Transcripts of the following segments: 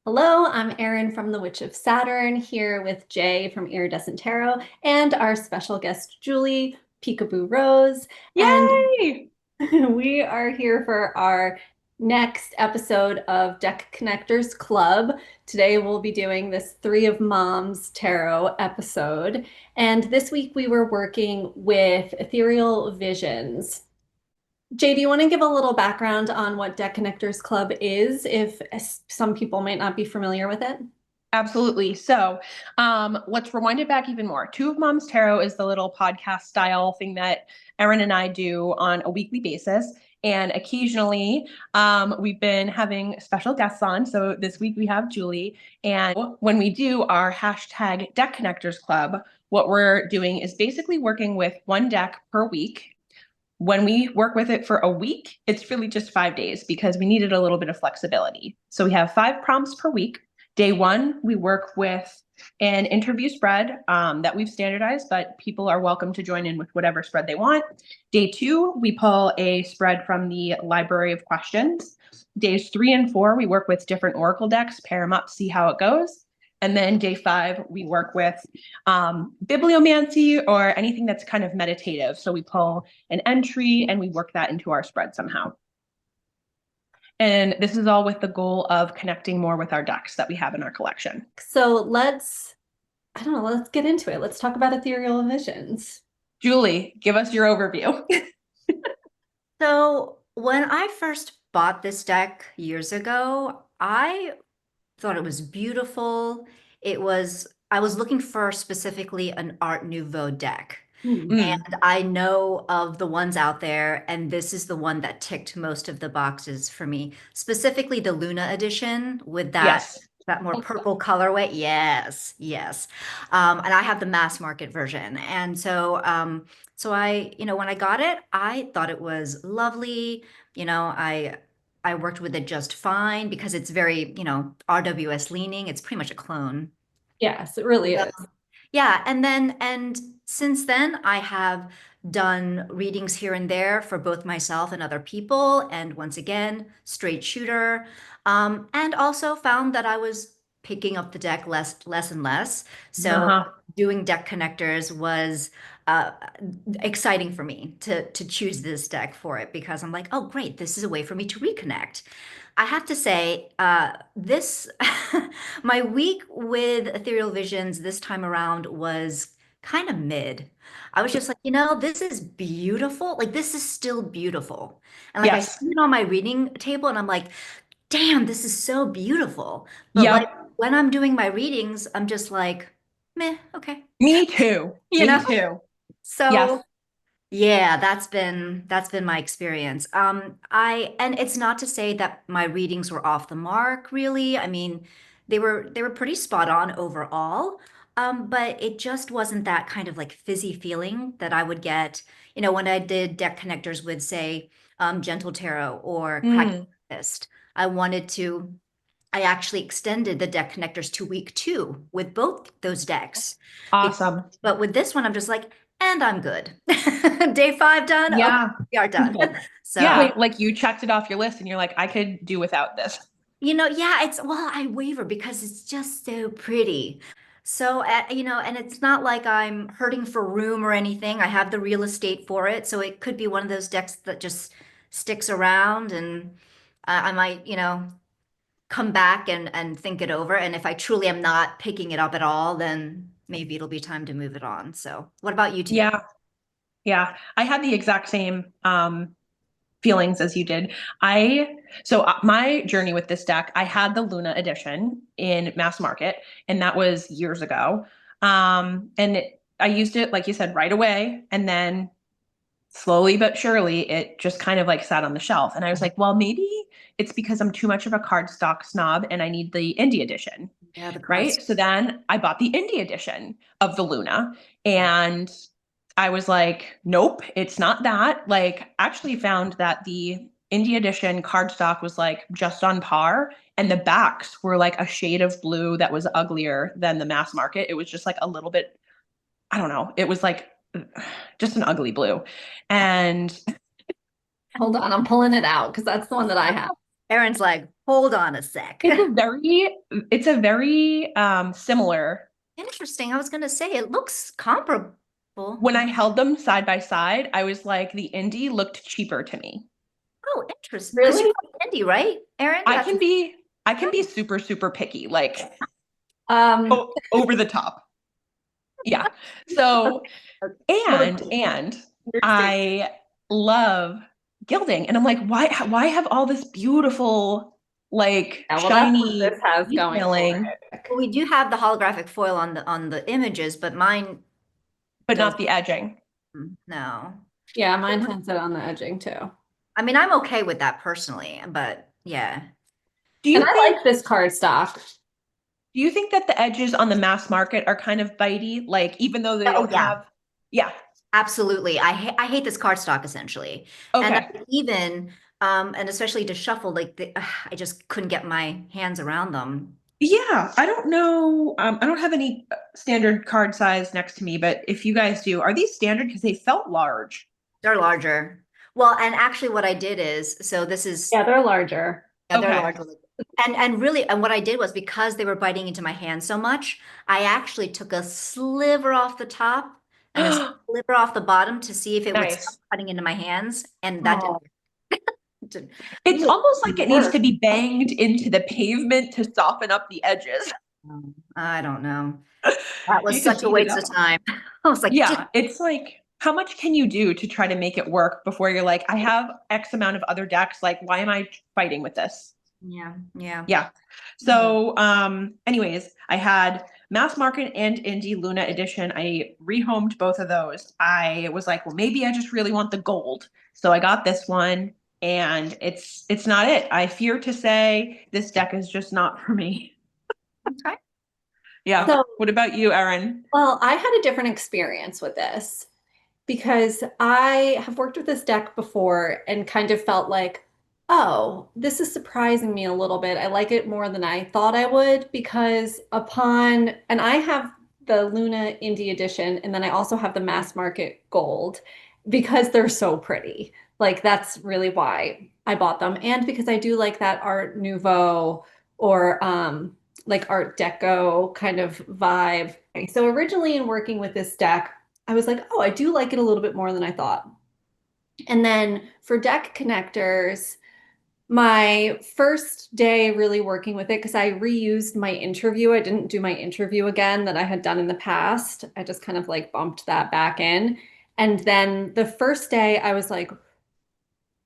Hello, I'm Erin from the Witch of Saturn here with Jay from Iridescent Tarot and our special guest Julie, Peekaboo Rose. And Yay! we are here for our next episode of Deck Connectors Club. Today we'll be doing this Three of Moms Tarot episode. And this week we were working with Ethereal Visions. Jay, do you want to give a little background on what Deck Connectors Club is, if some people might not be familiar with it? Absolutely. Let's rewind it back even more. Two of Moms Tarot is the little podcast style thing that Erin and I do on a weekly basis. And occasionally, we've been having special guests on. So this week we have Julie. And when we do our hashtag Deck Connectors Club, what we're doing is basically working with one deck per week. When we work with it for a week, it's really just 5 days because we needed a little bit of flexibility. So we have 5 prompts per week. Day one, we work with an interview spread that we've standardized, but people are welcome to join in with whatever spread they want. Day two, we pull a spread from the library of questions. Days 3 and 4, we work with different oracle decks, pair them up, see how it goes. And then day 5, we work with bibliomancy or anything that's kind of meditative. So we pull an entry and we work that into our spread somehow. And this is all with the goal of connecting more with our decks that we have in our collection. So I don't know, let's get into it. Let's talk about ethereal visions. Julie, give us your overview. So when I first bought this deck years ago, I thought it was beautiful. I was looking for specifically an Art Nouveau deck. Mm, And I know of the ones out there, and this is the one that ticked most of the boxes for me, specifically the Luna edition with yes. that more purple colorway. Yes, yes. And I have the mass market version. And so when I got it, I thought it was lovely. I worked with it just fine because it's very, RWS leaning. It's pretty much a clone. Yes, it really is. Yeah, and since then I have done readings here and there for both myself and other people, and once again, straight shooter, and also found that I was picking up the deck less and less. So Uh-huh. doing deck connectors was uh, exciting for me to choose this deck for it because I'm like, oh great, this is a way for me to reconnect. I have to say, this my week with Ethereal Visions this time around was kind of mid. I was just like, this is beautiful. Like, this is still beautiful. And like, I see Yes. it on my reading table and I'm like, damn, this is so beautiful. But like, Yep. when I'm doing my readings, I'm just like, meh, okay. Me too. You Me know? too. Yes. So yeah, that's been my experience. And it's not to say that my readings were off the mark, really. I mean, they were pretty spot on overall. But it just wasn't that kind of like fizzy feeling that I would get, when I did deck connectors with, say, Gentle Tarot or Practice. Mm, I wanted to, I actually extended the deck connectors to week 2 with both those decks. Be- awesome. But with this one, I'm just like, and I'm good. Day 5 done. Okay, Yeah. we are done. Yeah. So, Wait, Like you checked it off your list and you're like, I could do without this. yeah, well, I waver because it's just so pretty. So, and it's not like I'm hurting for room or anything. I have the real estate for it. So it could be one of those decks that just sticks around and I might, come back and think it over. And if I truly am not picking it up at all, then maybe it'll be time to move it on. So, what about you two? Yeah. Yeah. I had the exact same feelings as you did. My journey with this deck, I had the Luna edition in mass market, and that was years ago. I used it, like you said, right away. And then slowly but surely, it just kind of like sat on the shelf. And I was like, well, maybe it's because I'm too much of a cardstock snob and I need the indie edition. Yeah, the cards. Right. So then I bought the indie edition of the Luna and I was like, nope, it's not that. Like, actually found that the indie edition cardstock was like just on par. And the backs were like a shade of blue that was uglier than the mass market. It was just like a little bit, I don't know. It was like just an ugly blue. And hold on, I'm pulling it out because that's the one that I have. Erin's like, hold on a sec. It's a very similar. Interesting. I was gonna say it looks comparable. When I held them side by side, I was like, the indie looked cheaper to me. Oh, interesting. Because Really? you're indie, right, Erin? I That's can be I can be super, super picky, like Um, over the top. Yeah. So and Understand. I love gilding. And I'm like, why have all this beautiful, like Yeah, well, that's what shiny this has going for detailing, it. well, we do have the holographic foil on the images, but mine but does not the edging? no. Yeah, mine has it on the edging too. I mean, I'm okay with that personally, but yeah. Do And you I think like this cardstock. do you think that the edges on the mass market are kind of bitey? Like even though they Oh don't yeah, have, yeah. absolutely. I hate this cardstock essentially. And Okay. even and especially to shuffle, like I just couldn't get my hands around them. Yeah, I don't know. I don't have any standard card size next to me, but if you guys do, are these standard? Because they felt large. They're larger. Well, and actually what I did is, so this is, Yeah, they're larger. yeah, they're Okay. larger. And really, and what I did was because they were biting into my hand so much, I actually took a sliver off the top and a sliver off the bottom to see if it would stop Nice. cutting into my hands, and that Oh, didn't. It's you almost like it needs work. to be banged into the pavement to soften up the edges. I don't know. That was You could such a beat it waste up. of time. I was like, Yeah, it's like, how much can you do to try to make it work before you're like, I have X amount of other decks. Like, why am I fighting with this? yeah, yeah. Yeah. Mhm. So, anyways, I had Mass Market and Indie Luna Edition. I rehomed both of those. I was like, well, maybe I just really want the gold. So I got this one, and it's not it. I fear to say this deck is just not for me. Okay. Yeah. So, What about you, Erin? well, I had a different experience with this because I have worked with this deck before and kind of felt like, oh, this is surprising me a little bit. I like it more than I thought I would because and I have the Luna Indie edition, and then I also have the mass market gold because they're so pretty. Like, that's really why I bought them. And because I do like that Art Nouveau or like Art Deco kind of vibe. So originally in working with this deck, I was like, oh, I do like it a little bit more than I thought. And then for deck connectors, my first day really working with it, because I reused my interview. I didn't do my interview again that I had done in the past. I just kind of like bumped that back in. And then the first day, I was like,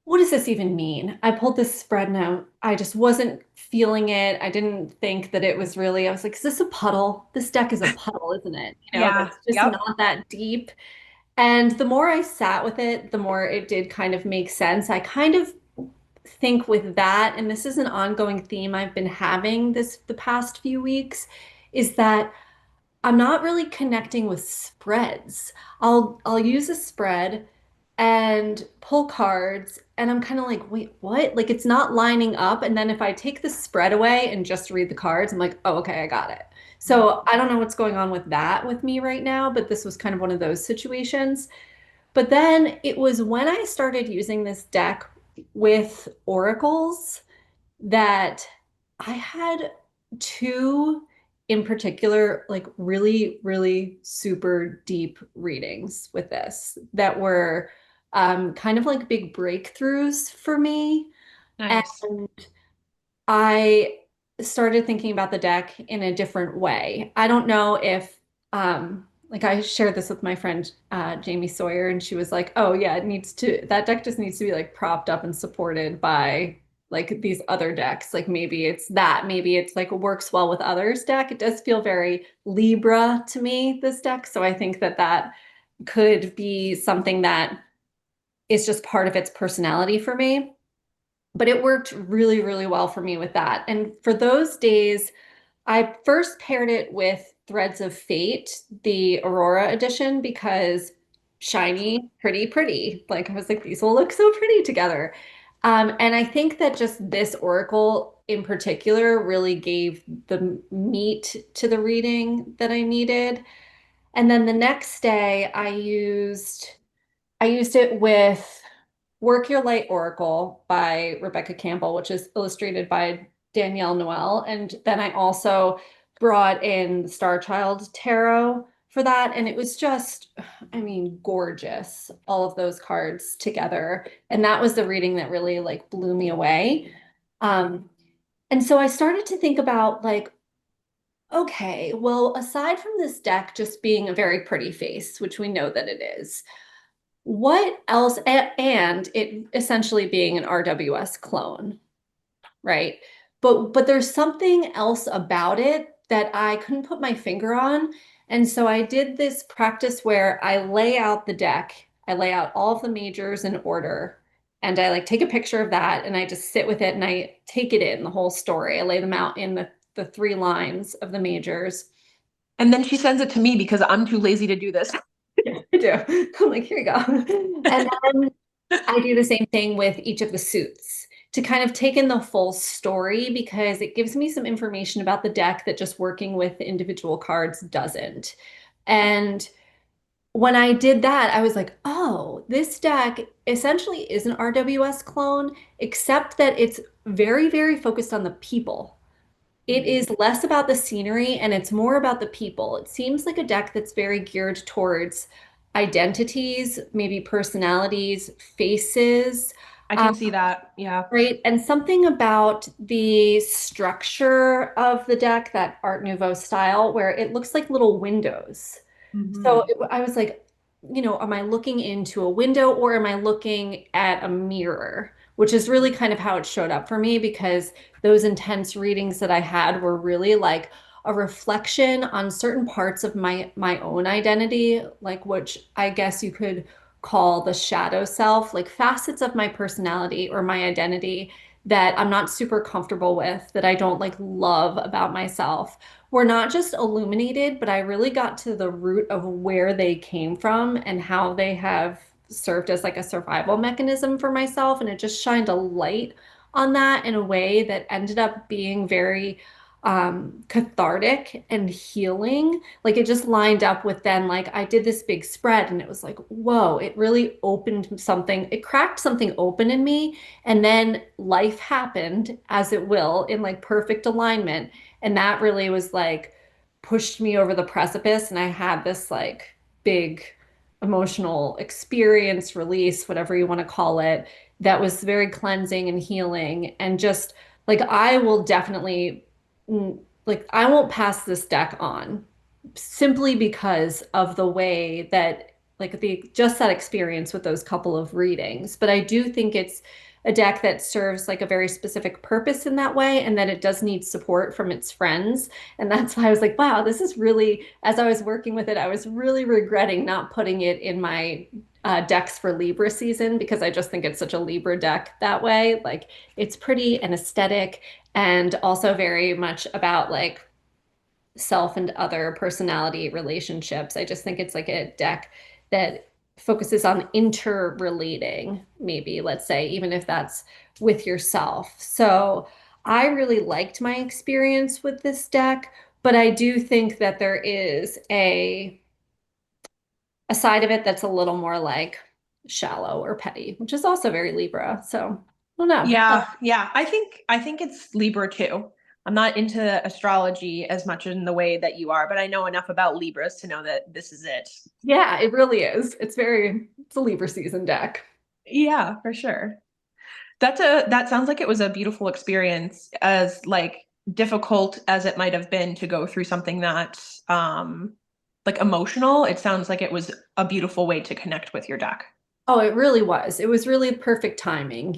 what does this even mean? I pulled this spread note. I just wasn't feeling it. I didn't think that it was really, I was like, is this a puddle? This deck is a puddle, isn't it? Yeah. That's just Yep. not that deep. And the more I sat with it, the more it did kind of make sense. I kind of think with that, and this is an ongoing theme I've been having the past few weeks, is that I'm not really connecting with spreads. I'll use a spread and pull cards and I'm kind of like, wait, what? Like it's not lining up. And then if I take the spread away and just read the cards, I'm like, oh, okay, I got it. So I don't know what's going on with that with me right now, but this was kind of one of those situations. But then it was when I started using this deck with oracles that I had two in particular, like really, really super deep readings with this that were kind of like big breakthroughs for me. Nice. And I started thinking about the deck in a different way. I don't know if, like I shared this with my friend Jamie Sawyer, and she was like, "Oh yeah, that deck just needs to be like propped up and supported by like these other decks. Like maybe it's like works well with others deck. It does feel very Libra to me, this deck. So I think that that could be something that is just part of its personality for me." But it worked really, really well for me with that. And for those days, I first paired it with Threads of Fate, the Aurora edition, because shiny, pretty, pretty. Like I was like, these will look so pretty together. And I think that just this oracle in particular really gave the meat to the reading that I needed. And then the next day I used it with Work Your Light Oracle by Rebecca Campbell, which is illustrated by Danielle Noel. And then I also brought in the Star Child Tarot for that. And it was just, I mean, gorgeous, all of those cards together. And that was the reading that really like blew me away. Um, and so I started to think about like, okay, well, aside from this deck just being a very pretty face, which we know that it is, what else, and it essentially being an RWS clone, right? But there's something else about it that I couldn't put my finger on. And so I did this practice where I lay out the deck, I lay out all of the majors in order, and I like take a picture of that and I just sit with it and I take it in the whole story. I lay them out in the three lines of the majors. And then she sends it to me because I'm too lazy to do this. Yeah, I do. I'm like, here you go. And then I do the same thing with each of the suits to kind of take in the full story because it gives me some information about the deck that just working with individual cards doesn't. And when I did that, I was like, oh, this deck essentially is an RWS clone, except that it's very, very focused on the people. It is less about the scenery and it's more about the people. It seems like a deck that's very geared towards identities, maybe personalities, faces, I can see that. Yeah. right? And something about the structure of the deck, that Art Nouveau style, where it looks like little windows. So Mhm. I was like, am I looking into a window or am I looking at a mirror? Which is really kind of how it showed up for me because those intense readings that I had were really like a reflection on certain parts of my own identity, like which I guess you could call the shadow self, like facets of my personality or my identity that I'm not super comfortable with, that I don't like love about myself were not just illuminated, but I really got to the root of where they came from and how they have served as like a survival mechanism for myself. And it just shined a light on that in a way that ended up being very cathartic and healing. Like it just lined up with then, like, I did this big spread and it was like, whoa, it really opened something, it cracked something open in me. And then life happened as it will in like perfect alignment. And that really was like pushed me over the precipice. And I had this like big emotional experience, release, whatever you want to call it, that was very cleansing and healing. And just like, I will definitely, like, I won't pass this deck on simply because of the way that like the just that experience with those couple of readings. But I do think it's a deck that serves like a very specific purpose in that way and that it does need support from its friends. And that's why I was like, wow, this is really, as I was working with it, I was really regretting not putting it in my decks for Libra season because I just think it's such a Libra deck that way. Like it's pretty and aesthetic and also very much about like self and other personality relationships. I just think it's like a deck that focuses on interrelating, maybe, let's say, even if that's with yourself. So I really liked my experience with this deck, but I do think that there is a side of it that's a little more like shallow or petty, which is also very Libra. So I don't know. Yeah, yeah. I think it's Libra too. I'm not into astrology as much in the way that you are, but I know enough about Libras to know that this is it. Yeah, it really is. It's a Libra season deck. Yeah, for sure. That sounds like it was a beautiful experience, as like difficult as it might have been to go through something that like emotional. It sounds like it was a beautiful way to connect with your deck. Oh, it really was. It was really perfect timing.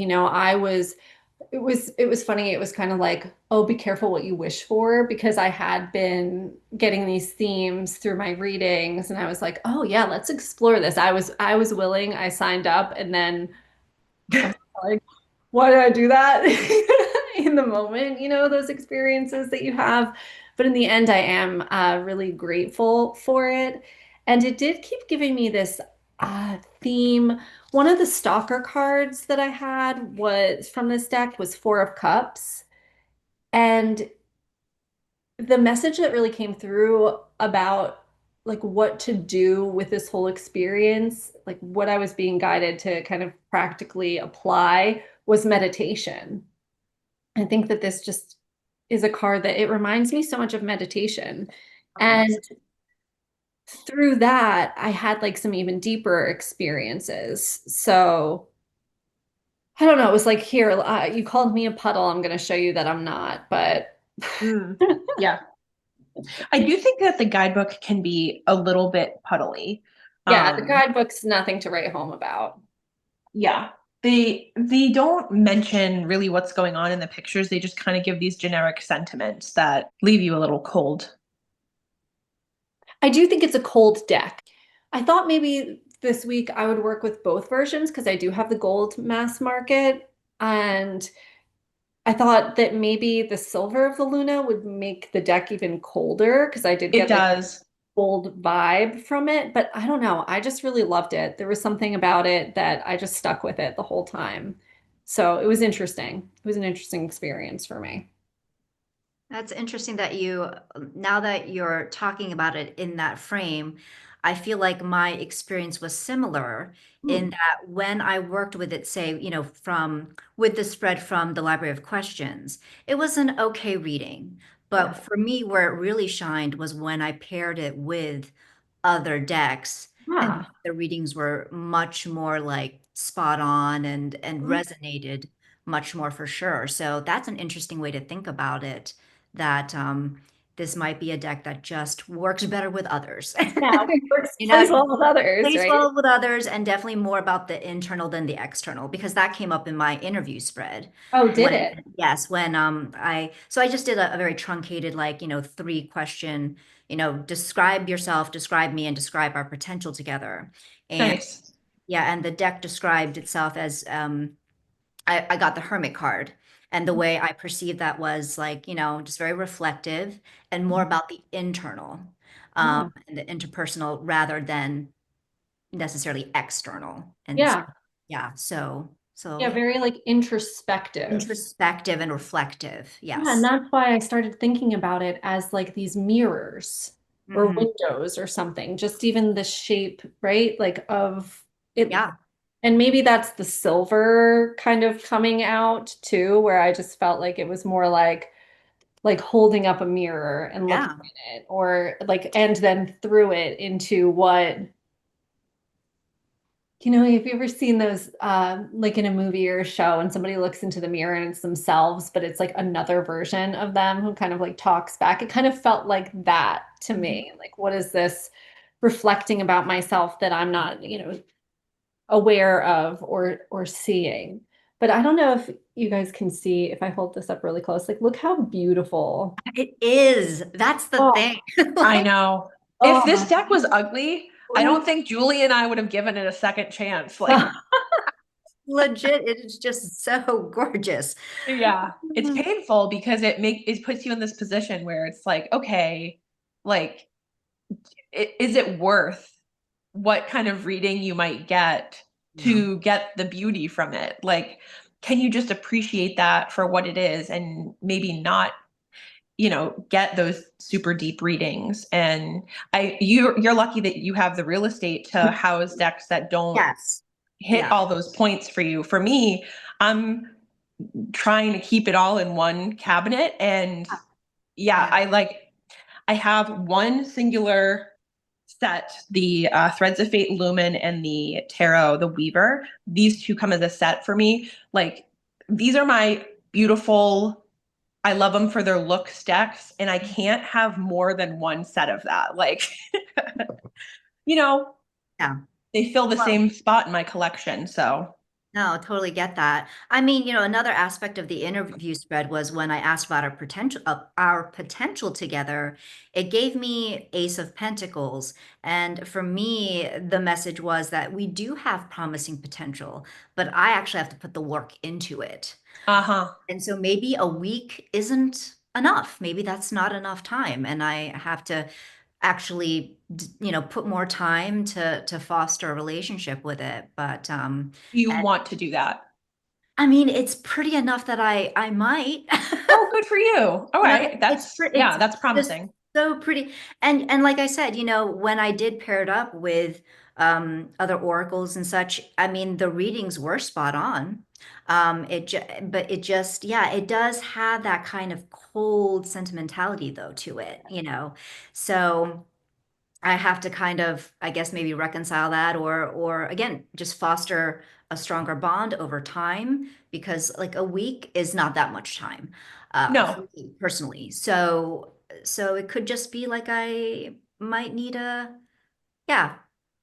It was funny. It was kind of like, oh, be careful what you wish for because I had been getting these themes through my readings and I was like, oh yeah, let's explore this. I was willing. I signed up and then I was like, why did I do that in the moment? Those experiences that you have. But in the end, I am really grateful for it. And it did keep giving me this theme. One of the stalker cards that I had was from this deck was Four of Cups. And the message that really came through about like what to do with this whole experience, like what I was being guided to kind of practically apply was meditation. I think that this just is a card that it reminds me so much of meditation. Oh, And yes. through that, I had like some even deeper experiences. So I don't know. It was like, here, you called me a puddle. I'm going to show you that I'm not. But Mm. Yeah. I do think that the guidebook can be a little bit puddly. yeah, the Um, guidebook's nothing to write home about. yeah. They don't mention really what's going on in the pictures. They just kind of give these generic sentiments that leave you a little cold. I do think it's a cold deck. I thought maybe this week I would work with both versions because I do have the gold mass market. And I thought that maybe the silver of the Luna would make the deck even colder because I did It get like does. cold vibe from it, but I don't know. I just really loved it. There was something about it that I just stuck with it the whole time. So it was interesting. It was an interesting experience for me. That's interesting that now that you're talking about it in that frame, I feel like my experience was similar Hmm. in that when I worked with it, say, with the spread from the Library of Questions, it was an okay reading. But Yeah. for me, where it really shined was when I paired it with other decks, and Yeah. the readings were much more like spot on and Mhm. resonated much more for sure. So that's an interesting way to think about it, that this might be a deck that just works better with others. Yeah, it works, You plays know, well with others, plays right? well with others and definitely more about the internal than the external, because that came up in my interview spread Oh, did when, it? yes, when I just did a very truncated, like, 3 question, describe yourself, describe me, and describe our potential together. And Nice. yeah, and the deck described itself as I got the Hermit card. And the way I perceived that was like, just very reflective and more about the internal, Yeah. and the interpersonal rather than necessarily external. And so, Yeah. yeah, so Yeah, yeah, very like introspective. introspective and reflective. Yeah, and Yes. that's why I started thinking about it as like these mirrors or Hmm. windows or something, just even the shape, right? Like of it. Yeah. And maybe that's the silver kind of coming out too, where I just felt like it was more like holding up a mirror and looking Yeah. at it, or like, and then through it into what, have you ever seen those like in a movie or a show and somebody looks into the mirror and it's themselves, but it's like another version of them who kind of like talks back? It kind of felt like that to Mhm. me. Like, what is this reflecting about myself that I'm not, aware of or seeing? But I don't know if you guys can see if I hold this up really close. Like, look how beautiful. It is. That's the Oh, thing. I Like, know. If this oh. deck was ugly, I don't think Julie and I would have given it a second chance. Like, legit, it is just so gorgeous. yeah, it's painful because it puts you in this position where it's like, okay, like, is it worth what kind of reading you might get Yeah. to get the beauty from it? Like, can you just appreciate that for what it is and maybe not, get those super deep readings? And you're lucky that you have the real estate to house decks that don't Yes. hit Yeah. all those points for you. For me, I'm trying to keep it all in one cabinet. And yeah, Yeah. I have one singular set, the Threads of Fate Lumen and the Tarot, the Weaver. These two come as a set for me. Like, these are my beautiful, I love them for their look decks, and I can't have more than one set of that. Like, you know, Yeah. they fill the Well, same spot in my collection. So, no, totally get that. I mean, another aspect of the interview spread was when I asked about our potential together, it gave me Ace of Pentacles. And for me, the message was that we do have promising potential, but I actually have to put the work into it. uh-huh. And so maybe a week isn't enough. Maybe that's not enough time. And I have to actually, put more time to foster a relationship with it. But You and want to do that. I mean, it's pretty enough that I might. Oh, good for you. All right. It's That's, pre- yeah, it's that's just promising. So pretty. And like I said, when I did pair it up with other oracles and such, I mean, the readings were spot on. But it just, yeah, it does have that kind of cold sentimentality though to it. So I have to kind of, I guess, maybe reconcile that, or again, just foster a stronger bond over time, because like a week is not that much time for No. me personally. So it could just be like I might need yeah,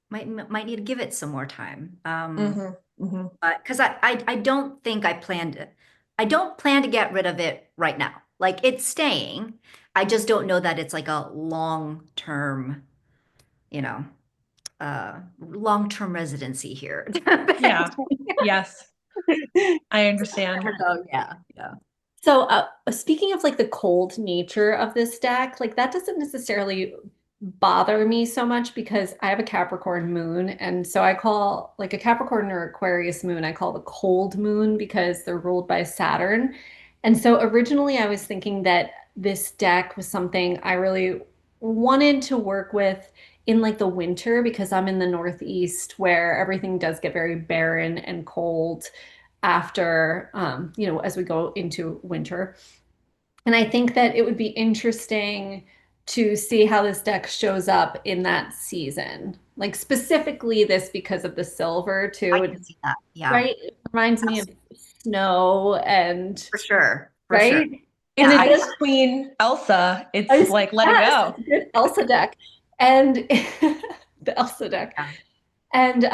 might need to give it some more time. Hmm. Hmm. But because I don't think I don't plan to get rid of it right now. Like it's staying. I just don't know that it's like a long term, you know, long-term residency here. Yeah. Yes, I understand. So yeah, yeah. So, speaking of like the cold nature of this deck, like that doesn't necessarily bother me so much because I have a Capricorn moon. And so I call like a Capricorn or Aquarius moon, I call the cold moon because they're ruled by Saturn. And so originally I was thinking that this deck was something I really wanted to work with in like the winter because I'm in the Northeast where everything does get very barren and cold after, as we go into winter. And I think that it would be interesting to see how this deck shows up in that season. Like specifically this because of the silver I too, can see that. Yeah, right? It reminds me of snow and for sure, for sure. right. And It's Yeah, it I does. Ice Queen Elsa. I It's was, like, let it yes, go. it's a good Elsa deck, and the Elsa deck, yeah. and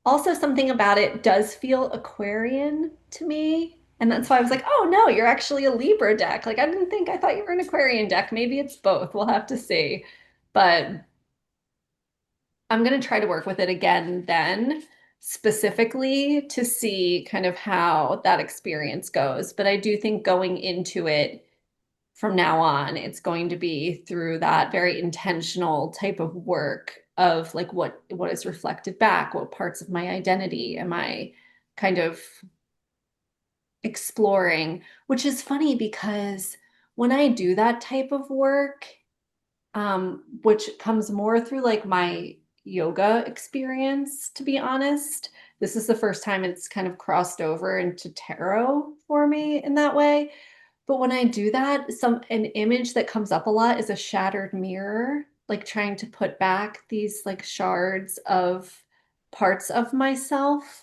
also, something about it does feel Aquarian to me. And that's why I was like, oh no, you're actually a Libra deck. Like, I thought you were an Aquarian deck. Maybe it's both. We'll have to see. But I'm going to try to work with it again then, specifically to see kind of how that experience goes. But I do think going into it from now on, it's going to be through that very intentional type of work of like what is reflected back, what parts of my identity am I kind of exploring, which is funny because when I do that type of work, which comes more through like my yoga experience, to be honest. This is the first time it's kind of crossed over into tarot for me in that way. But when I do that, an image that comes up a lot is a shattered mirror, like trying to put back these like shards of parts of myself.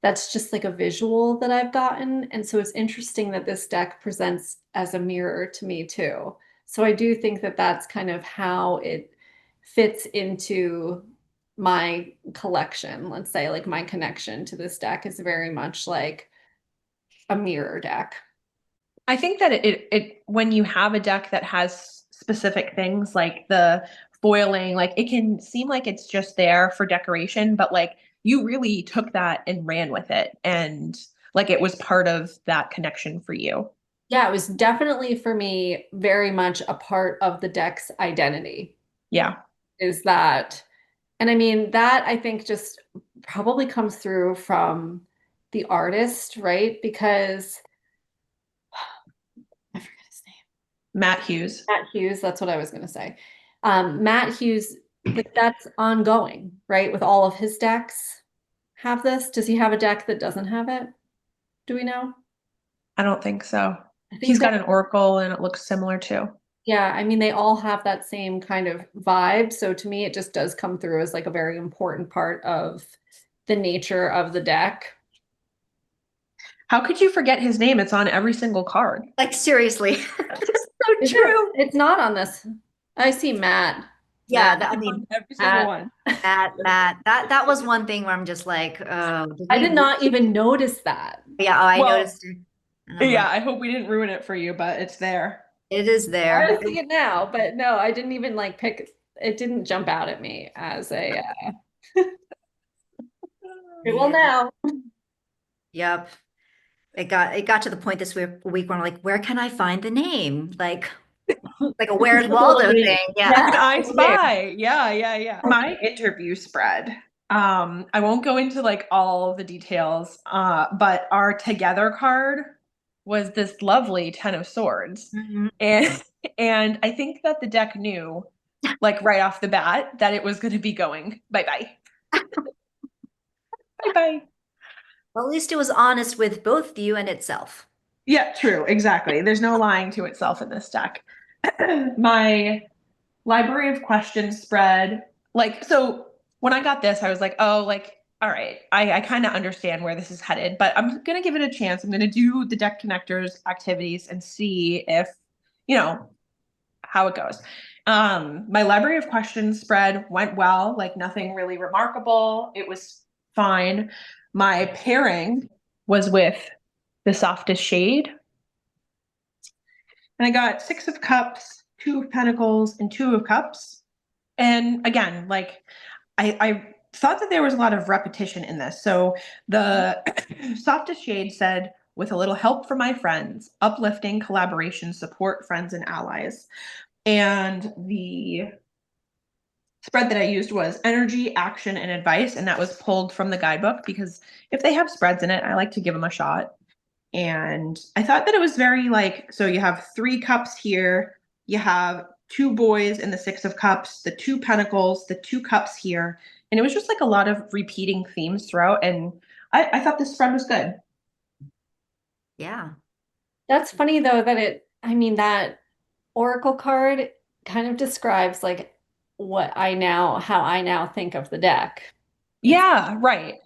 That's just like a visual that I've gotten. And so it's interesting that this deck presents as a mirror to me too. So I do think that that's kind of how it fits into my collection. Let's say like my connection to this deck is very much like a mirror deck. I think that it when you have a deck that has specific things like the foiling, like it can seem like it's just there for decoration, but like you really took that and ran with it, and like it was part of that connection for you. Yeah, it was definitely for me very much a part of the deck's identity Yeah. is that, and I mean, that I think just probably comes through from the artist, right? Because I forget his name. Matt Hughes. Matt Hughes, that's what I was going to say. Matt Hughes, like that's ongoing, right? With all of his decks have this. Does he have a deck that doesn't have it? Do we know? I don't think so. I think He's that got an oracle and it looks similar too. yeah, I mean, they all have that same kind of vibe. So to me, it just does come through as like a very important part of the nature of the deck. How could you forget his name? It's on every single card. Like seriously, it's so Is it? true. It's not on this. I see Matt. Yeah, Matt. I It's on mean, every single Matt. one. that was one thing where I'm just like, oh, did I we? did not even notice that. Yeah, oh, I Well, noticed it, and I'm yeah, like, I hope we didn't ruin it for you, but it's there. it is I there. see it now, but no, I didn't even like pick it didn't jump out at me as a it will Yeah. now. Yep. It got to the point this week where I'm like, where can I find the name? Like a Where's Waldo thing. Yeah. Like an I Yeah. Spy. Yeah, yeah, yeah. My interview spread. I won't go into like all the details, but our together card was this lovely Ten of Swords. Mhm. And And I think that the deck knew, like right off the bat, that it was going to be going bye-bye. Bye-bye. Well, at least it was honest with both you and itself. Yeah, true. Exactly. There's no lying to itself in this deck. My library of questions spread, like, so when I got this, I was like, oh, like, all right, I kind of understand where this is headed, but I'm going to give it a chance. I'm going to do the deck connectors activities and see if, you know, how it goes. My library of questions spread went well, like nothing really remarkable. It was fine. My pairing was with the softest shade. And I got 6 of Cups, 2 of Pentacles, and 2 of Cups. And again, like I thought that there was a lot of repetition in this. So the softest shade said, with a little help from my friends, uplifting, collaboration, support, friends, and allies. And the spread that I used was energy, action, and advice. And that was pulled from the guidebook because if they have spreads in it, I like to give them a shot. And I thought that it was very like, so you have 3 cups here, you have 2 boys in the 6 of Cups, the 2 Pentacles, the 2 cups here. And it was just like a lot of repeating themes throughout. And I thought this spread was good. Yeah. That's funny though I mean, that Oracle card kind of describes like how I now think of the deck. Yeah, right.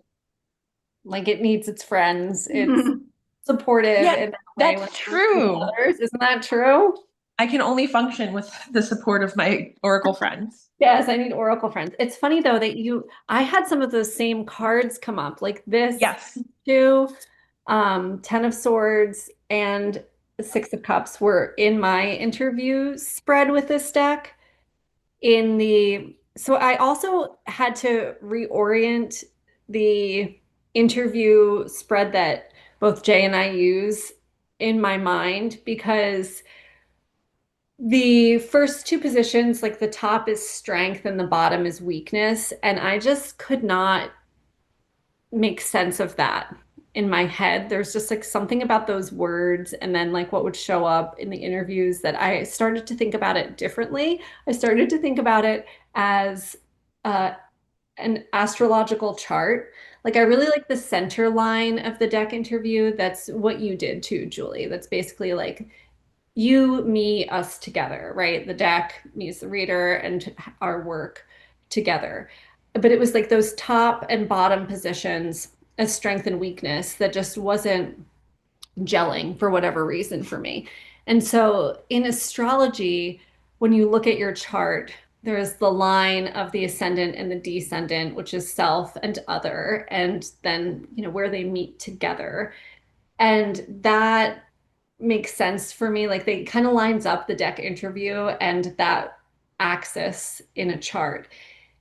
Like it needs its friends. It's supportive Yeah, in that way when it that's comes to true. others. Isn't that true? I can only function with the support of my Oracle friends. Yes, I need Oracle friends. It's funny though that I had some of those same cards come up, like this Yes. two, 10 of Swords and 6 of Cups were in my interview spread with this deck. So I also had to reorient the interview spread that both Jay and I use in my mind because the first 2 positions, like the top is strength and the bottom is weakness, and I just could not make sense of that in my head. There's just like something about those words and then like what would show up in the interviews that I started to think about it differently. I started to think about it as uh, an astrological chart. Like I really like the center line of the deck interview. That's what you did too, Julie. That's basically like you, me, us together, right? The deck meets the reader and our work together. But it was like those top and bottom positions as strength and weakness that just wasn't gelling for whatever reason for me. And so in astrology, when you look at your chart, there's the line of the ascendant and the descendant, which is self and other, and then, where they meet together. And that makes sense for me. Like they kind of lines up the deck interview and that axis in a chart.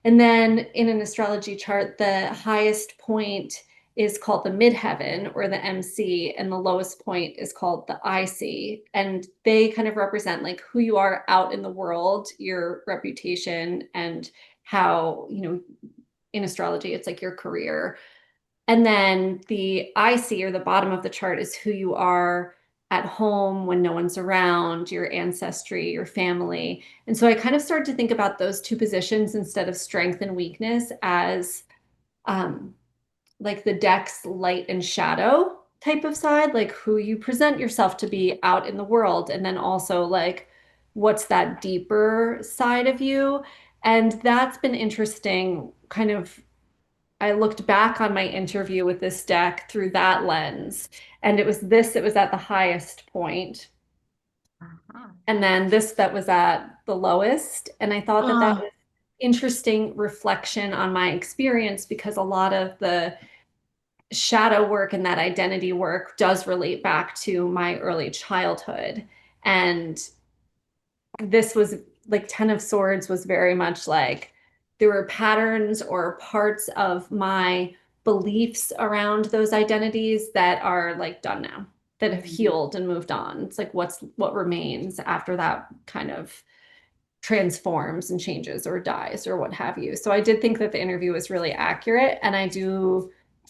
And then in an astrology chart, the highest point is called the midheaven or the MC, and the lowest point is called the IC. And they kind of represent like who you are out in the world, your reputation, and how, in astrology, it's like your career. And then the IC or the bottom of the chart is who you are at home when no one's around, your ancestry, your family. And so I kind of started to think about those 2 positions instead of strength and weakness as like the deck's light and shadow type of side, like who you present yourself to be out in the world. And then also like what's that deeper side of you. And that's been interesting kind of I looked back on my interview with this deck through that lens, and it was at the highest point, Uh-huh. and then this that was at the lowest. And I thought that Oh, was interesting reflection on my experience because a lot of the shadow work and that identity work does relate back to my early childhood. And this was like 10 of Swords was very much like there were patterns or parts of my beliefs around those identities that are like done now, that have healed and moved on. It's like what remains after that kind of transforms and changes or dies or what have you. So I did think that the interview was really accurate, and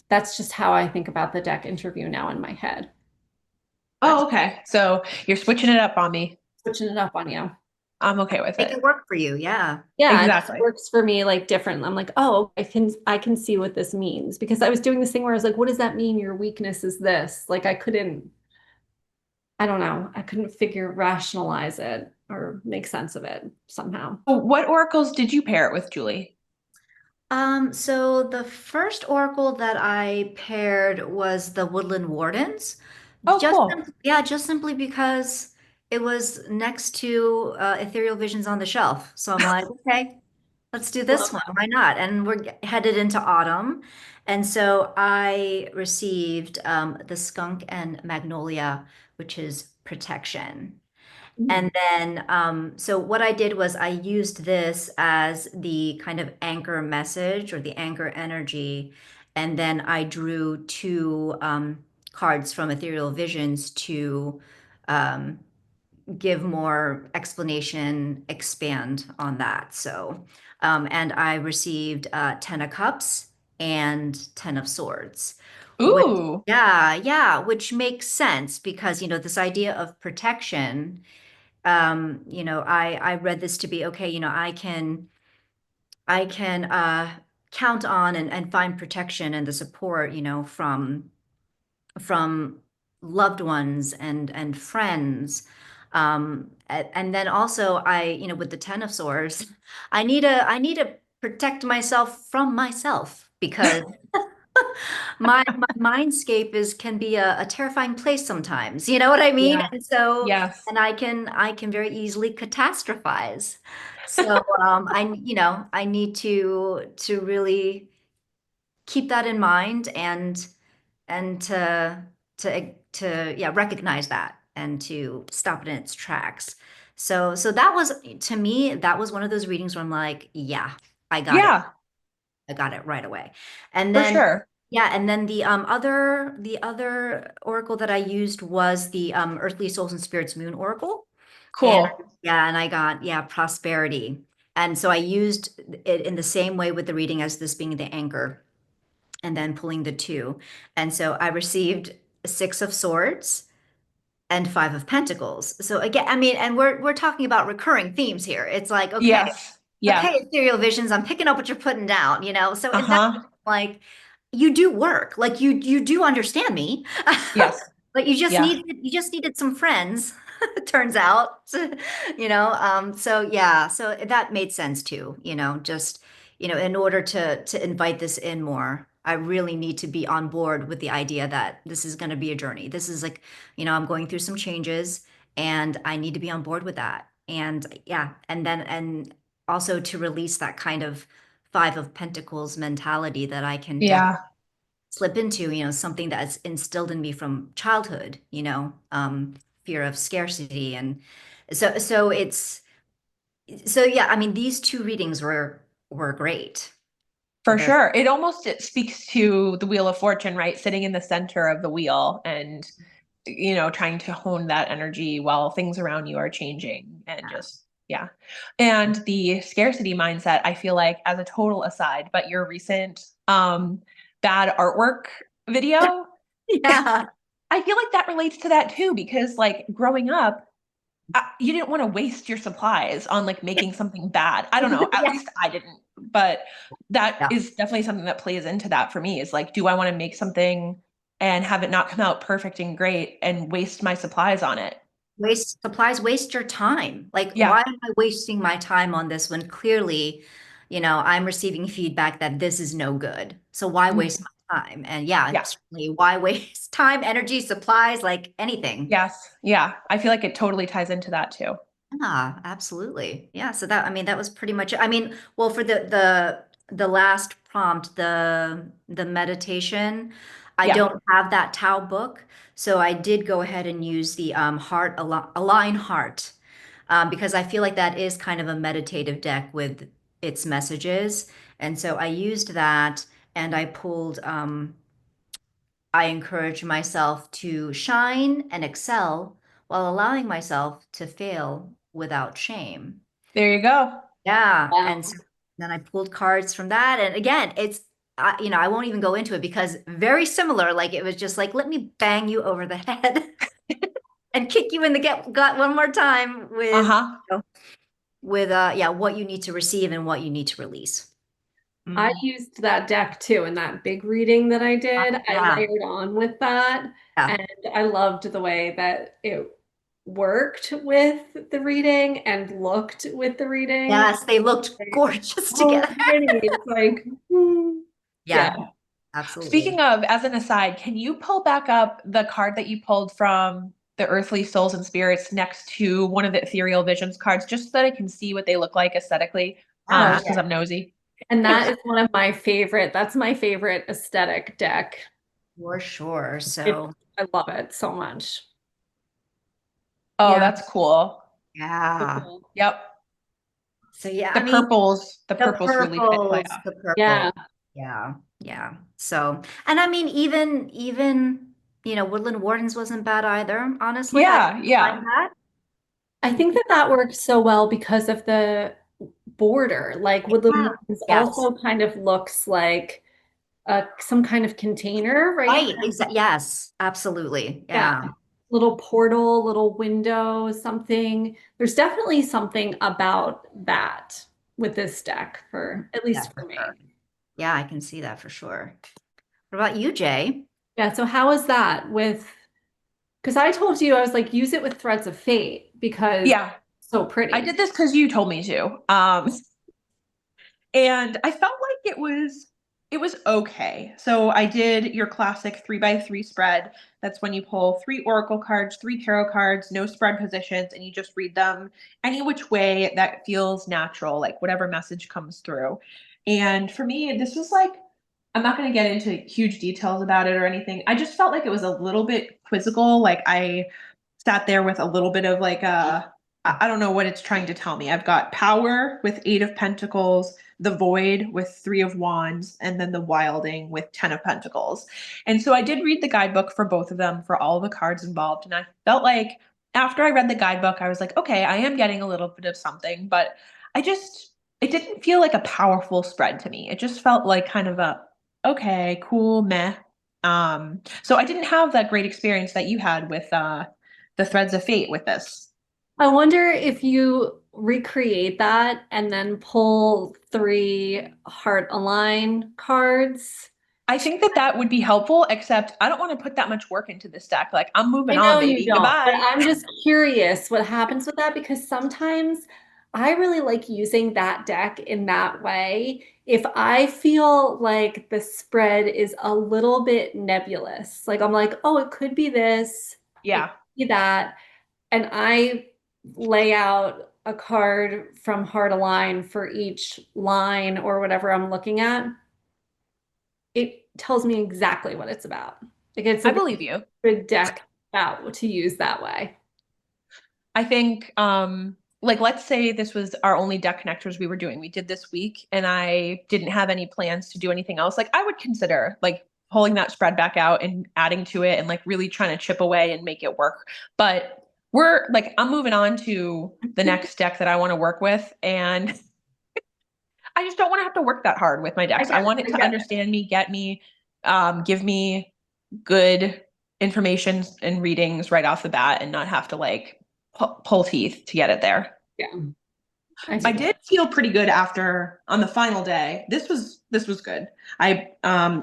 that's just how I think about the deck interview now in my head. oh, okay. So you're switching it up on me. switching it up on you. I'm okay with Make it. it work for you. Yeah. Yeah, it just Exactly. works for me like different. I'm like, oh, I can see what this means because I was doing this thing where I was like, what does that mean? Your weakness is this. Like I don't know. I couldn't rationalize it or make sense of it somehow. So what oracles did you pair it with, Julie? So the first oracle that I paired was the Woodland Wardens. Oh, cool. Yeah, just simply because it was next to Ethereal Visions on the shelf. So I'm like, okay, let's do this Love one. Why not? And we're headed into autumn. And so I received the Skunk and Magnolia, which is protection. that. And then, so what I did was I used this as the kind of anchor message or the anchor energy. And then I drew two cards from Ethereal Visions to um, give more explanation, expand on that. So, and I received 10 of Cups and 10 of Swords, which, Ooh. yeah, which makes sense because, this idea of protection, I read this to be okay, I can count on and find protection and the support, from loved ones and friends. And then also with the Ten of Swords, I need to protect myself from myself because my mindscape can be a terrifying place sometimes. You know what I mean? Yeah. And so, Yes. and I can very easily catastrophize. So I need to really keep that in mind and to yeah, recognize that and to stop it in its tracks. So that was, to me, that was one of those readings where I'm like, yeah, I got it. Yeah, I got it right away. And for then sure. yeah, and then the other oracle that I used was the Earthly Souls and Spirits Moon Oracle. And Cool. yeah, and I got, yeah, prosperity. And so I used it in the same way with the reading as this being the anchor and then pulling the two. And so I received Six of Swords and Five of Pentacles. So again, I mean, and we're talking about recurring themes here. It's like, Yes. okay, Yeah. Ethereal Visions, I'm picking up what you're putting down, So in that, Uh-huh. like, you do work, like you do understand me, Yes. but Yeah. you just needed some friends, it turns out, so yeah, so that made sense too, just, in order to invite this in more, I really need to be on board with the idea that this is going to be a journey. This is like, I'm going through some changes and I need to be on board with that. And yeah, and also to release that kind of Five of Pentacles mentality that I can definitely Yeah. slip into, something that's instilled in me from childhood, fear of scarcity. And so yeah, I mean, these two readings were great. For The sure. It speaks to the Wheel of Fortune, right? Sitting in the center of the wheel and, trying to hone that energy while things around you are changing and just, yeah. And the scarcity mindset, I feel like, as a total aside, but your recent bad artwork video, yeah, I feel like that relates to that too, because like growing up, you didn't want to waste your supplies on like making something bad. I don't know. At yeah, least I didn't. But that yeah. is definitely something that plays into that for me is like, do I want to make something and have it not come out perfect and great and waste my supplies on it? Waste supplies, waste your time. Like, Yeah. why am I wasting my time on this when clearly, I'm receiving feedback that this is no good. So why waste Mhm. my time? And yeah, Yeah. certainly why waste time, energy, supplies, like anything. Yes. Yeah. I feel like it totally ties into that too. Yeah, absolutely. Yeah, so that, I mean, that was pretty much it. I mean, well, for the last prompt, the meditation, I Yeah. don't have that Tao book, so I did go ahead and use the Align Heart, because I feel like that is kind of a meditative deck with its messages. And so I used that and I encourage myself to shine and excel while allowing myself to fail without shame. There you go. Yeah. And so Wow. then I pulled cards from that. And again, I won't even go into it because very similar. Like it was just like, let me bang you over the head and kick you in the gut one more time with, Uh-huh. yeah, what you need to receive and what you need to release. I Mhm. used that deck too in that big reading that I did. I Yeah, layered on with that, yeah. and I loved the way that it worked with the reading and looked with the reading. Yes, they looked gorgeous Oh, together. pretty. It's like, yeah. Yeah, absolutely. Speaking of, as an aside, can you pull back up the card that you pulled from the Earthly Souls and Spirits next to one of the Ethereal Visions cards, just so that I can see what they look like aesthetically? Yeah, Just because I'm nosy. And that is one of my favorite, that's my favorite aesthetic deck. for sure. It, So, I love it so much. Oh, yeah, that's cool. So yeah. cool. Yep. So yeah, The I mean, purples, the the purples really play purples, off. the purple. Yeah. Yeah, yeah. So, and I mean, even Woodland Wardens wasn't bad either. Honestly, I Yeah, find yeah, that. I think that that works so well because of the border. Like Woodland Yeah. Wardens Yes. also kind of looks like some kind of container, right? Right. Exactly. Yes. Absolutely. Yeah. Yeah. Little portal, little window, something. There's definitely something about that with this deck for at Yeah, least for for me. sure. Yeah, I can see that for sure. What about you, Jay? Yeah, so how is that with because I told you I was like use it with Threads of Fate because yeah. it's so I pretty. did this because you told me to. And I felt like it was okay. So I did your classic 3x3 spread. That's when you pull 3 oracle cards, 3 tarot cards, no spread positions, and you just read them any which way that feels natural, like whatever message comes through. And for me, this was like, I'm not going to get into huge details about it or anything. I just felt like it was a little bit quizzical. Like I sat there with a little bit of like a, I don't know what it's trying to tell me. I've got power with 8 of Pentacles, the void with 3 of Wands, and then the wilding with 10 of Pentacles. And so I did read the guidebook for both of them, for all the cards involved. And I felt like after I read the guidebook, I was like, okay, I am getting a little bit of something, but it didn't feel like a powerful spread to me. It just felt like kind of a, okay, cool, meh. So I didn't have that great experience that you had with the Threads of Fate with this. I wonder if you recreate that and then pull 3 heart align cards. I think that that would be helpful, except I don't want to put that much work into this deck. Like, I'm moving I on, know you baby. don't, but Goodbye. I'm just curious what happens with that because sometimes I really like using that deck in that way. If I feel like the spread is a little bit nebulous, like I'm like, oh, it could be this, it Yeah. could be that, and I lay out a card from Heart Align for each line or whatever I'm looking at, it tells me exactly what it's about. Like it's a I really believe you. good deck out to use that way. I think, like, let's say this was our only deck connectors we were doing. We did this week, and I didn't have any plans to do anything else. Like, I would consider like pulling that spread back out and adding to it and like really trying to chip away and make it work. But I'm moving on to the next deck that I want to work with. And I just don't want to have to work that hard with my I decks. I get it. want it I to get it. understand me, get me, give me good information and readings right off the bat and not have to like pull teeth to get it there. Yeah, I I do. did feel pretty good after on the final day. This was good. I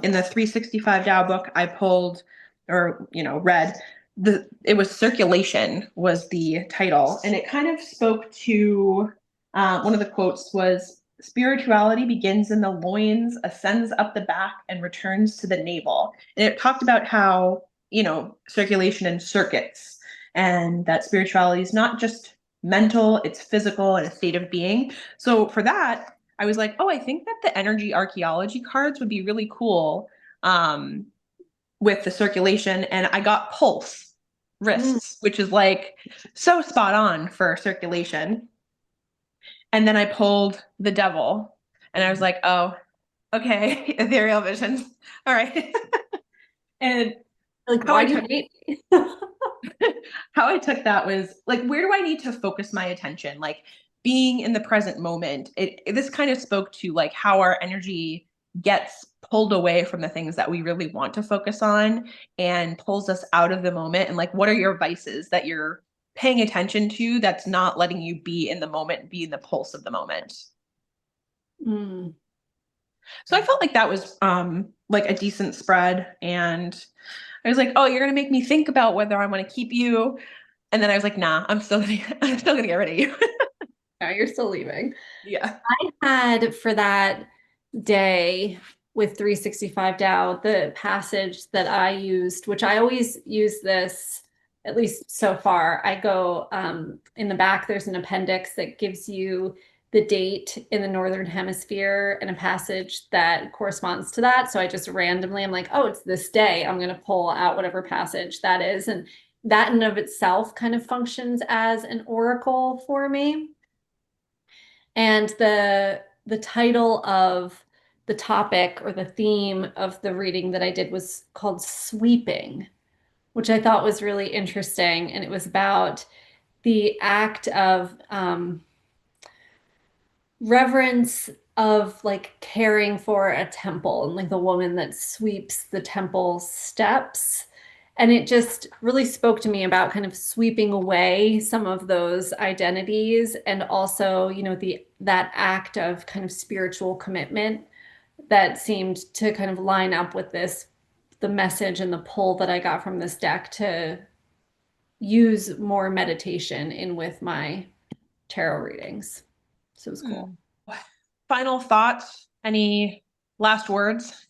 in the 365 Dow book I pulled or read it was circulation was the title, and it kind of spoke to one of the quotes was spirituality begins in the loins, ascends up the back, and returns to the navel. And it talked about how circulation and circuits, and that spirituality is not just mental, it's physical and a state of being. So for that, I was like, oh, I think that the energy archaeology cards would be really cool um, with the circulation. And I got pulse Mm. wrists, which is like so spot on for circulation. And then I pulled the devil and I was like, oh, okay, ethereal visions. All right. And Like, how why I do you took hate me? how I took that was like, where do I need to focus my attention? Like being in the present moment. This kind of spoke to like how our energy gets pulled away from the things that we really want to focus on and pulls us out of the moment. And like, what are your vices that you're paying attention to that's not letting you be in the moment, be in the pulse of the moment? Mm. So I felt like that was like a decent spread. And I was like, oh, you're gonna make me think about whether I want to keep you. And then I was like, nah, I'm still gonna get rid of you. Yeah, you're still leaving. Yeah. I had for that day with 365 Tao, the passage that I used, which I always use this, at least so far. I go in the back, there's an appendix that gives you the date in the Northern Hemisphere and a passage that corresponds to that. So I just randomly, I'm like, oh, it's this day. I'm going to pull out whatever passage that is. And that in and of itself kind of functions as an oracle for me. And the title of the topic or the theme of the reading that I did was called Sweeping, which I thought was really interesting. And it was about the act of reverence of like caring for a temple and like the woman that sweeps the temple steps. And it just really spoke to me about kind of sweeping away some of those identities and also, you know, the that act of kind of spiritual commitment that seemed to kind of line up with this, the message and the pull that I got from this deck to use more meditation in with my tarot readings. So it was cool. Final thoughts? Any last words?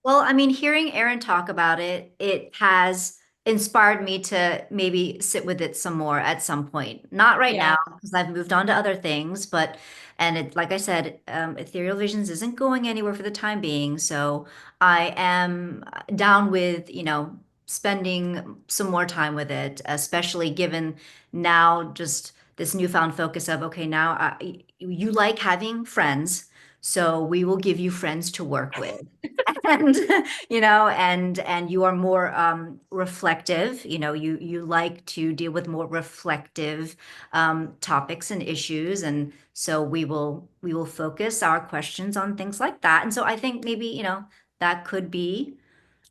Well, I mean, hearing Erin talk about it, it has inspired me to maybe sit with it some more at some point. Not right Yeah. now, because I've moved on to other things, but and it, like I said, Ethereal Visions isn't going anywhere for the time being. So I am down with, spending some more time with it, especially given now just this newfound focus of, okay, now you like having friends, so we will give you friends to work with. And and you are more reflective. You like to deal with more reflective topics and issues, and so we will focus our questions on things like that. And so I think maybe that could be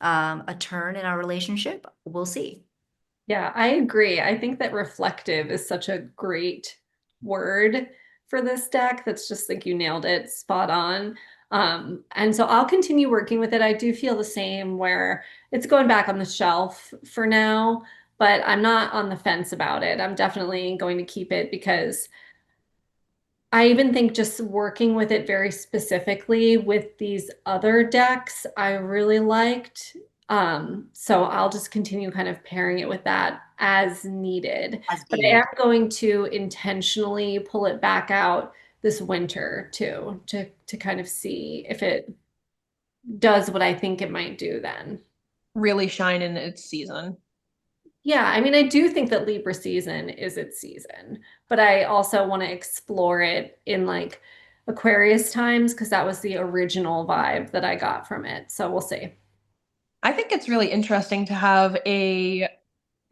a turn in our relationship. We'll see. Yeah, I agree. I think that reflective is such a great word for this deck. That's just like you nailed it, spot on. And so I'll continue working with it. I do feel the same where it's going back on the shelf for now, but I'm not on the fence about it. I'm definitely going to keep it because I even think just working with it very specifically with these other decks, I really liked. So I'll just continue kind of pairing it with that as needed. As But I am needed. going to intentionally pull it back out this winter too, to kind of see if it does what I think it might do then. Really shine in its season. Yeah, I mean, I do think that Libra season is its season, but I also want to explore it in like Aquarius times because that was the original vibe that I got from it. So we'll see. I think it's really interesting to have a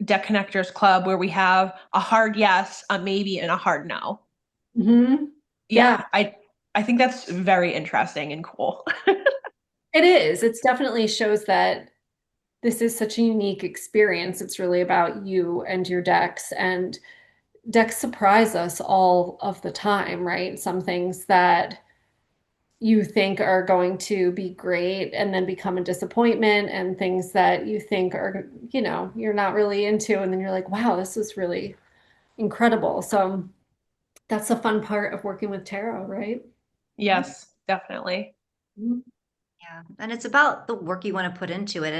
deck connectors club where we have a hard yes, a maybe, and a hard no. Hmm. Yeah, Yeah, I think that's very interesting and cool. it is. It's definitely shows that this is such a unique experience. It's really about you and your decks, and decks surprise us all of the time, right? Some things that you think are going to be great and then become a disappointment, and things that you think are, you're not really into, and then you're like, wow, this is really incredible. So that's the fun part of working with tarot, right? Yes, definitely. Mhm. Yeah, and it's about the work you want to put into it,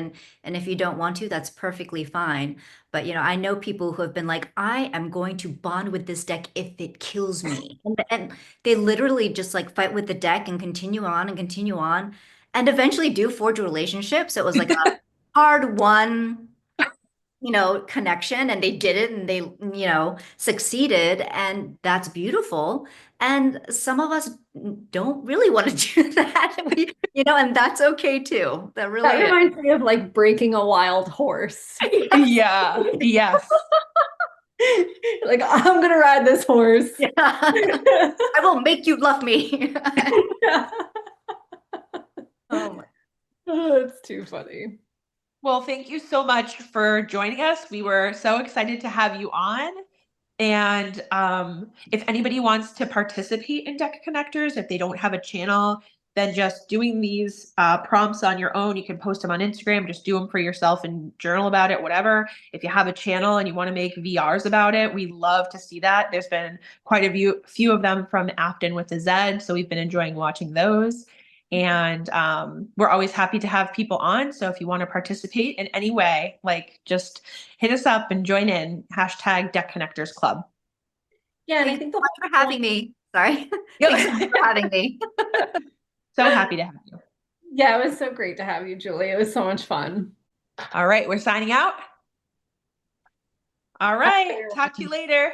and if you don't want to, that's perfectly fine. But I know people who have been like, I am going to bond with this deck if it kills me, and they literally just like fight with the deck and continue on, and eventually do forge a relationship. So it was like a hard won connection, and they did it, and they succeeded, and that's beautiful. And some of us don't really want to do that. And that's okay too. That That really reminds me of like breaking a wild horse. is. Yeah, yes. Like, I'm gonna ride this horse. Yeah. I will make you love me. Oh my. Oh, it's too funny. Well, thank you so much for joining us. We were so excited to have you on. And if anybody wants to participate in Deck Connectors, if they don't have a channel, then just doing these prompts on your own, you can post them on Instagram, just do them for yourself and journal about it, whatever. If you have a channel and you want to make VRs about it, we love to see that. There's been quite a few of them from Afton with a Z, so we've been enjoying watching those. And we're always happy to have people on. So if you want to participate in any way, like just hit us up and join in. Hashtag Deck Connectors Club. Yeah, and I Thank you think so the much for having me. Sorry. Yep. Thanks so much for having me. So happy to have you. yeah, it was so great to have you, Julie. It was so much fun. All right, we're signing out. All right, talk to you later.